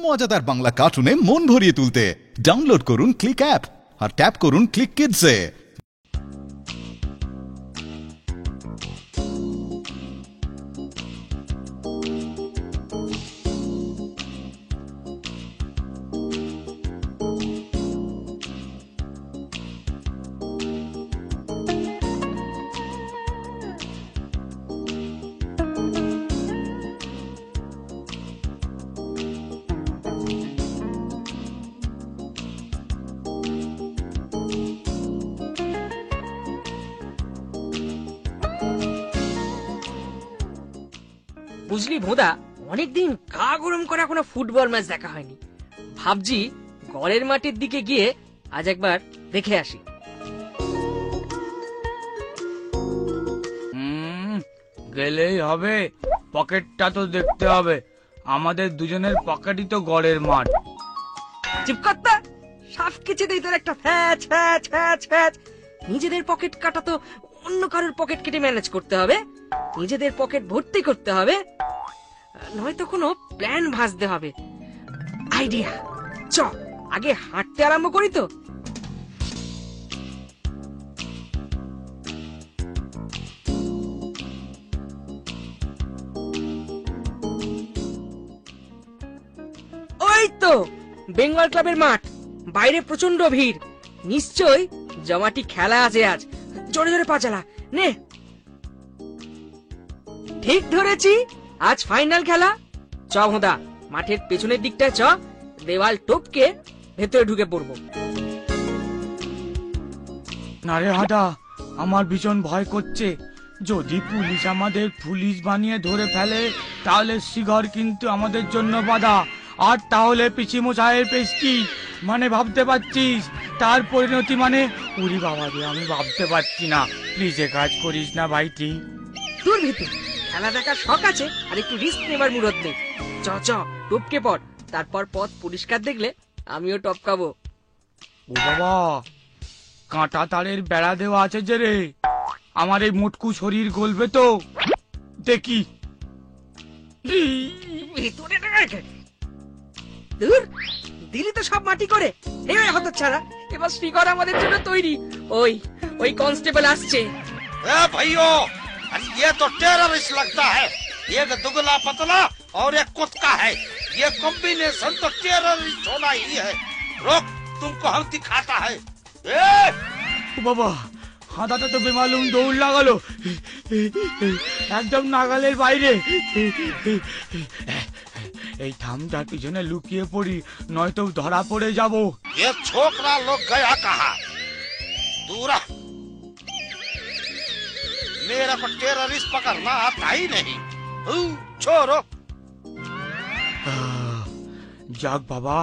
মজাদার বাংলা কার্টুনে মন ভরিয়ে তুলতে ডাউনলোড করুন ক্লিক অ্যাপ আর ট্যাপ করুন ক্লিক কিডসে। বুঝলি ভোদা, অনেকদিন গা গরম করা কোনো ফুটবল ম্যাচ দেখা হয়নি। ভাবছি গড়ের মাটির দিকে গিয়ে আজ একবার দেখে আসি। গেলেই হবে, পকেটটা তো দেখতে হবে। আমাদের দুজনের পকেটই তো গড়ের মাঠ। চুপ করতা, সাফ কেচে দেই তোর একটা ফ্যাচ ফ্যাচ ফ্যাচ ফ্যাচ। নিজেদের পকেট কাটা তো অন্য কারোর পকেট কেটে ম্যানেজ করতে হবে, নিজেদের পকেট ভর্তি করতে হবে, নয়তো কোনো প্ল্যান ভাজতে হবে। আইডিয়া, চ আগে হাঁটতে আরম্ভ করি তো। ওই তো বেঙ্গল ক্লাবের মাঠ, বাইরে প্রচন্ড ভিড়, নিশ্চয় জমাটি খেলা আছে আজ। জোরে জোরে পা চালা, নে। ঠিক ধরেছি, আজ ফাইনাল খেলা। চ ভোদা, মাঠের পেছনের দিকটায় চ, দেওয়াল টপকে ভেতরে ঢুকে পড়বো। না রে হাঁটা, আমার ভীষণ ভয় করছে। যদি পুলিশ আমাদের পুলিশ বানিয়ে ধরে ফেলে তাহলে শিঘর কিন্তু আমাদের জন্য বাধা। আর তাহলে পিসিমশাইয়ের পেস্টি মানে ভাবতে পারছিস, তার পরিণতি মানে উরি বাবা রে, আমি ভাবতে পারছি না। প্লিজ এ কাজ করিস না ভাইটি। তোর ভিতর খেলা দেখার শখ আছে আর একটু রিস্ক নেবার মুরত নেই। চ চ টপকে পড়, তারপর পথ পরিষ্কার দেখলে আমিও টপকাবো। ও বাবা, কাঁটা তারের বেড়া দেওয়া আছে যে রে, আমার এই মোটকু শরীর গলবে তো। দেখি ভিতরে দূর দিলি তো সব মাটি করে। এবার হতো ছাড়া, এবার শ্রীকর আমাদের জন্য তৈরি। ওই ওই কনস্টেবল আসছে। भाइयों, ये तो टेररिस्ट लगता है। एक दुगला पतला और एक कुत्ता है, ये कॉम्बिनेशन तो टेररिस्ट होना ही है। रोक, तुमको हम दिखाता है। ও বাবা, হাঁটাটা তো বেমালুম দৌড় লাগালো, একদম নাগালের বাইরে। এই থামটার পিছনে লুকিয়ে পড়ি, নয়তো ধরা পড়ে যাব। ये छोकरा लोग गया कहाँ? दूरा, मेरा को टेररिस्ट पकड़ना आता ही नहीं। छोड़ो। যাক বাবা,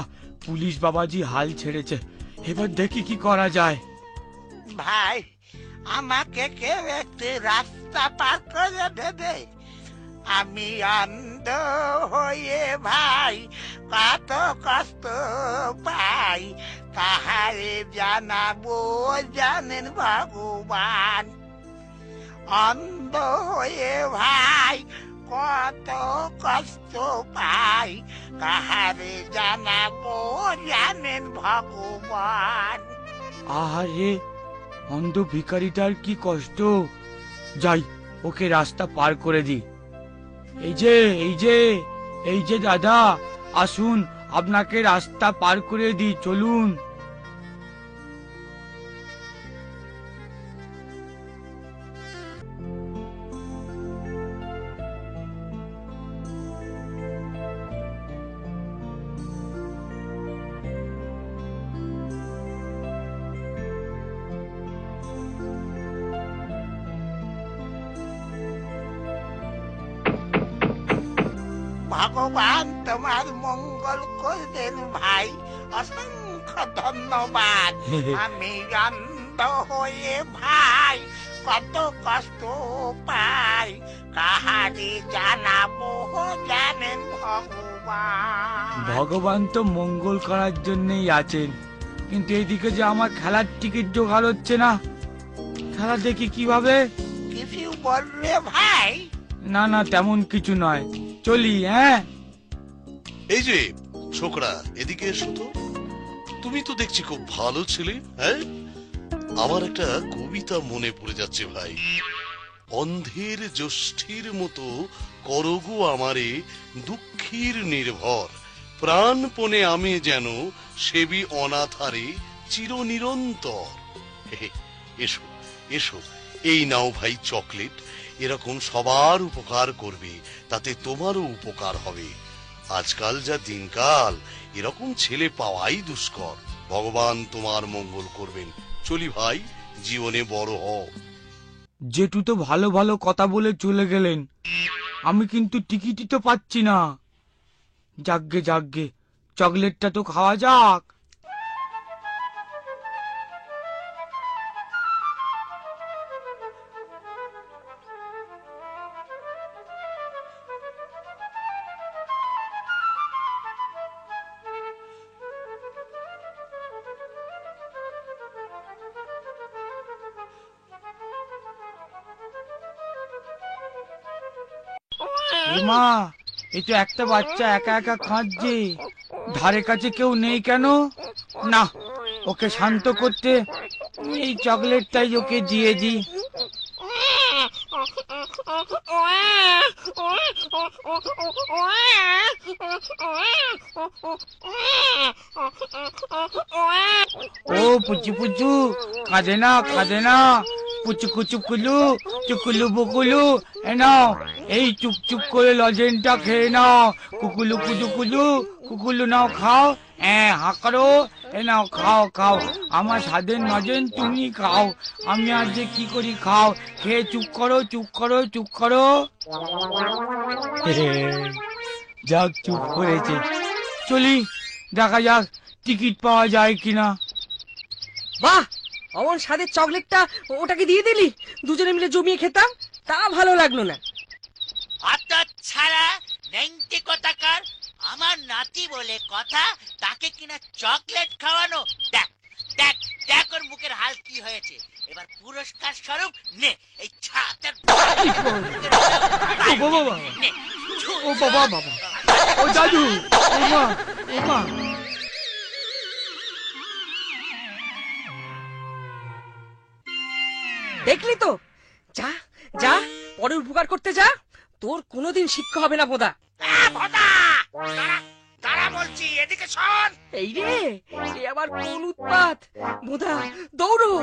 পুলিশ বাবাজি হাল ছেড়েছে। এবার দেখি কি করা যায়। ভাই, আমাকে কেউ একটু রাস্তা পার করে দেবে। আমি অন্ধ হয়ে ভাই কত কষ্ট পাই, কাহারে জানাবো জানেন ভগবান। অন্ধ হয়ে ভাই কত কষ্ট পাই, কাহারে জানাবো জানেন ভগবান। আহারে, অন্ধ ভিখারিটার কি কষ্ট। যাই, ওকে রাস্তা পার করে দি। এই যে এই যে এই যে দাদা, আসুন, আপনাকে রাস্তা পার করে দি, চলুন। ভগবান তোমার মঙ্গল করবেন ভাই, অসংখ্য ধন্যবাদ। আমি অন্ধ হয়ে ভাই কত কষ্ট পাই, কাহারে জানাবো জানেন ভগবান। ভগবান তো মঙ্গল করার জন্যই আছেন, কিন্তু এইদিকে যে আমার খেলার টিকিট জোগাড় হচ্ছে না। খেলা দেখি কিভাবে। কিছু বললে ভাই? না না, তেমন কিছু নয়, চলি। হ্যাঁ, এই যে ছোকরা, এদিকে এসো তো। তুমি তো দেখছি খুব ভালো ছেলে। হ্যাঁ, আমার একটা কবিতা মনে পড়ে যাচ্ছে ভাই। অন্ধের জ্যোষ্ঠীর মতো করগো আমারে দুঃখীর নির্ভর, প্রাণপণে আমি যেন সেবি অনাথারে চিরনিরন্তর। এসো এসো, এই নাও ভাই চকলেট। এরকম সবার উপকার করবে, তাতে তোমারও উপকার হবে। আজকাল যা দিনকাল, এরকম ছেলে পাওয়াই দুষ্কর। ভগবান তোমার মঙ্গল করবেন। চলি ভাই, জীবনে বড় হও। জেঠু তো ভালো ভালো কথা বলে চলে গেলেন, আমি কিন্তু টিকিটই তো পাচ্ছি না। যাগ্গে যাগ্গে, চকলেটটা তো খাওয়া যাক। মা, এই তো একটা বাচ্চা একা একা কাঁদছে, ধারে কাছে কেউ নেই কেন? না, ওকে শান্ত করতে এই চকলেটটাই ওকে দিয়ে দিই। ও পুচু পুচু, কাঁদে না কাঁদে না, পুচুকু চুকুলু চুকুলু বুকুলু, এ নাও এই চুপ চুপ করে লজেনটা খেয়ে নাও। কুকুলু কুচুকুলু কুকুলু, নাও খাও। হা করো, এ নাও খাও খাও, আমার স্বাদের নজেন তুমি খাও। আমি আজ যে কি করি, খাও। খেয়ে চুপ করো চুপ করো চুপ করো। যাক, চুপ করেছে। চলি, দেখা যাক টিকিট পাওয়া যায় কিনা। বাহ, অমন স্বাদের চকলেটটা ওটাকে দিয়ে দিলি। দুজনে মিলে জমিয়ে খেতাম, তা ভালো লাগলো না। অত ছাড়া নেংটি কোথাকার, আমার নাতি বলে কথা, তাকে কিনা চকলেট খাওয়ানো। দেখ দেখ দেখ ওর মুখের হাল কি হয়েছে। এবার পুরস্কার স্বরূপ নে এই ছাতার ও বাবা, ও বাবা বাবা, ও দাদু, ও মা, ও মা। দেখলি তো, যা যা, পরে উপকার করতে যা। তোর কোনোদিন শিক্ষা হবে না বোদা। তারা বলছি, এদিকে শোন। এই রে, এ আবার কোন উৎপাত! বোধা, দৌড়ো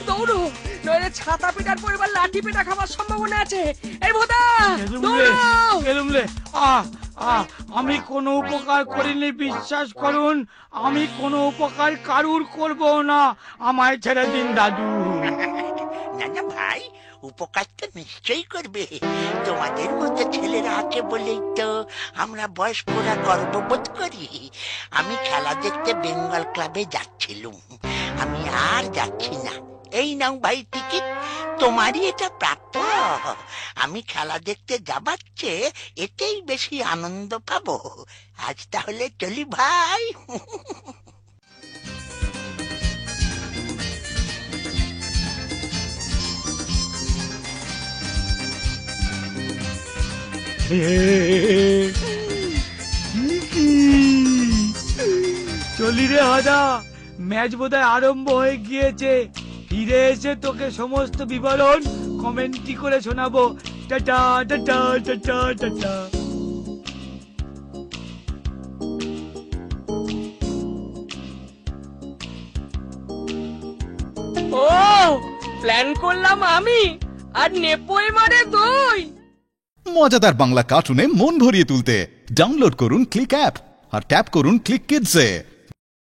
দৌড়ো, নইলে ছাতা পেটার পরিবার লাঠি পেটা খাবার সম্ভাবনা আছে। এই বোধা, দৌড়ো! আমি কোনো উপকার করিনি, বিশ্বাস করুন। আমি কোনো উপকার কারুর করব না, আমায় ছেড়ে দিন দাদু। না না ভাই, উপকার তো নিশ্চয়ই করবে। তোমাদের মতো ছেলেরা আছে বলেই তো আমরা বয়স্করা গর্ববোধ করি। আমি খেলা দেখতে বেঙ্গল ক্লাবে যাচ্ছিলুম, আমি আর যাচ্ছি না। এই নাও ভাই টিকিট, তোমারই এটা প্রাপ্য। আমি খেলা দেখতে যাবার চেয়ে এতেই বেশি আনন্দ পাবো। আজ তাহলে চলি ভাই। চলি রে হাদা, ম্যাচ বোধহয় আরম্ভ হয়ে গিয়েছে। ফিরে এসে তোকে সমস্ত বিবরণ কমেন্টরি করে শোনাবো। টাটা টাটা টাটা টাটা। ও, প্ল্যান করলাম আমি, আর নেপোয় মারে দই। মজাদার বাংলা কার্টুনে মন ভরিয়ে তুলতে ডাউনলোড করুন ক্লিক অ্যাপ আর ট্যাপ করুন ক্লিক কিডসে।